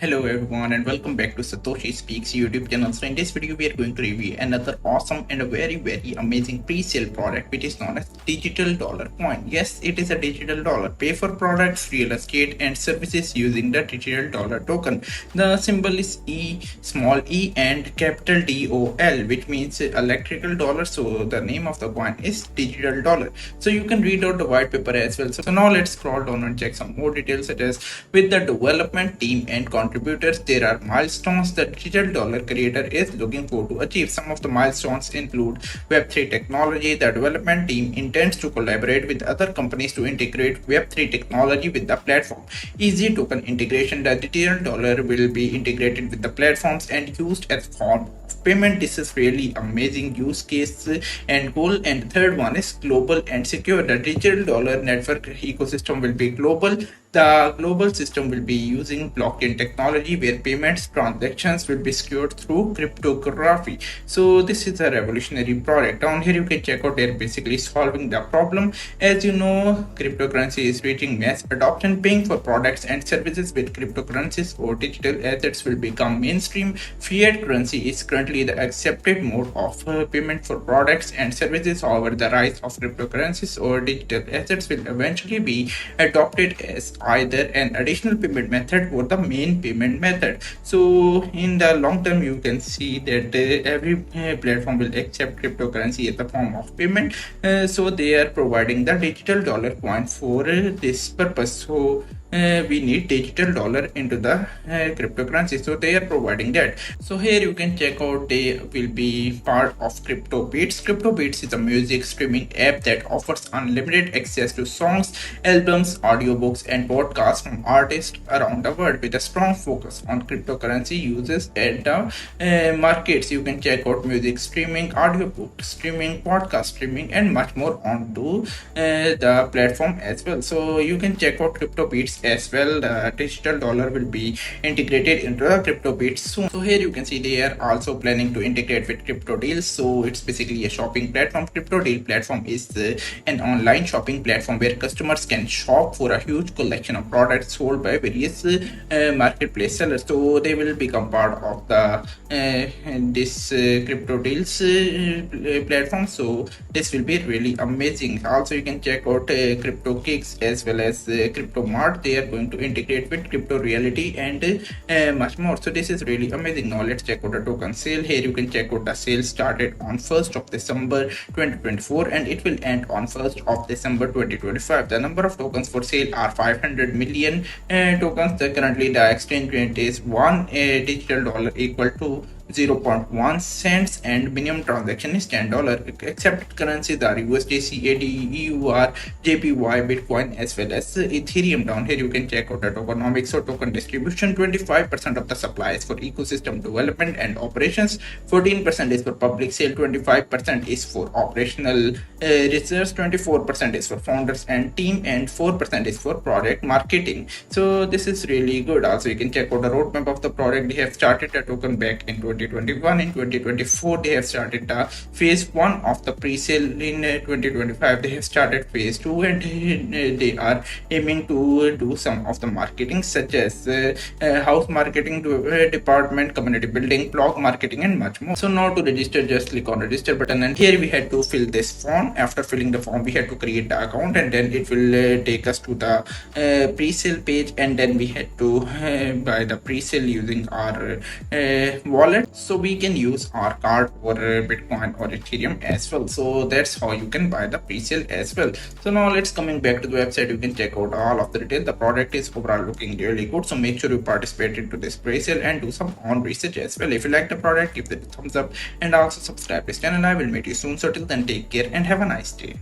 Hello everyone and welcome back to Satoshi Speaks YouTube channel. So in this video we are going to review another awesome and a very amazing pre-sale product which is known as digital dollar coin. Yes, it is a digital dollar. Pay for products, real estate and services using the digital dollar token. The symbol is E, small e and capital DOL, which means electrical dollar. So the name of the coin is digital dollar. So you can read out the white paper as well. So now let's scroll down and check some more details, such as with the development team and contributors, there are milestones the digital dollar creator is looking for to achieve. Some of the milestones include Web3 technology. The development team intends to collaborate with other companies to integrate Web3 technology with the platform. Easy token integration. The digital dollar will be integrated with the platforms and used as form of payment. This is really amazing use case and goal. And the third one is global and secure. The digital dollar network ecosystem will be global. The global system will be using blockchain technology where payments transactions will be secured through cryptography. So this is a revolutionary product. Down here you can check out, they're basically solving the problem. As you know, cryptocurrency is reaching mass adoption. Paying for products and services with cryptocurrencies or digital assets will become mainstream. Fiat currency is currently the accepted mode of payment for products and services. However, the rise of cryptocurrencies or digital assets will eventually be adopted as either an additional payment method or the main payment method. So in the long term you can see that every platform will accept cryptocurrency as the form of payment. So they are providing the digital dollar coin for this purpose. So we need digital dollar into the cryptocurrency, so they are providing that. So here you can check out, they will be part of Crypto Beats is a music streaming app that offers unlimited access to songs, albums, audiobooks and podcasts from artists around the world. With a strong focus on cryptocurrency uses and the markets, you can check out music streaming, audiobook streaming, podcast streaming and much more onto the platform as well. So you can check out Crypto Beats as well. The digital dollar will be integrated into the Crypto Beats soon. So here you can see they are also planning to integrate with Crypto Deals. So it's basically a shopping platform. Crypto Deal platform is an online shopping platform where customers can shop for a huge collection of products sold by various marketplace sellers. So they will become part of the this Crypto Deals platform. So this will be really amazing. Also you can check out Crypto Kicks as well as Crypto Mart. They are going to integrate with Crypto Reality and much more. So this is really amazing. Now let's check out the token sale. Here you can check out the sale started on 1st of December 2024 and it will end on 1st of December 2025. The number of tokens for sale are 500 million tokens. Currently the exchange rate is one digital dollar equal to 0.1 cents and minimum transaction is $10. Accepted currencies are USD, CAD, EUR, JPY, Bitcoin as well as Ethereum. Down here you can check out the tokenomics or token distribution. 25% of the supply is for ecosystem development and operations, 14% is for public sale, 25% is for operational research, 24% is for founders and team and 4% is for product marketing. So this is really good. Also you can check out the roadmap of the product. They have started a token back in 2021. In 2024 they have started the phase 1 of the pre-sale. In 2025 they have started phase 2 and they are aiming to do some of the marketing such as house marketing department, community building, blog marketing and much more. So now to register, just click on register button and here we had to fill this form. After filling the form we had to create the account and then it will take us to the pre-sale page and then we had to buy the pre-sale using our wallet. So we can use our card or Bitcoin or Ethereum as well. So that's how you can buy the pre-sale as well. So now let's coming back to the website. You can check out all of the detail. The product is overall looking really good. So make sure you participate into this pre-sale and do some own research as well. If you like the product, give it a thumbs up and also subscribe to this channel. I will meet you soon. So till then, take care and have a nice day.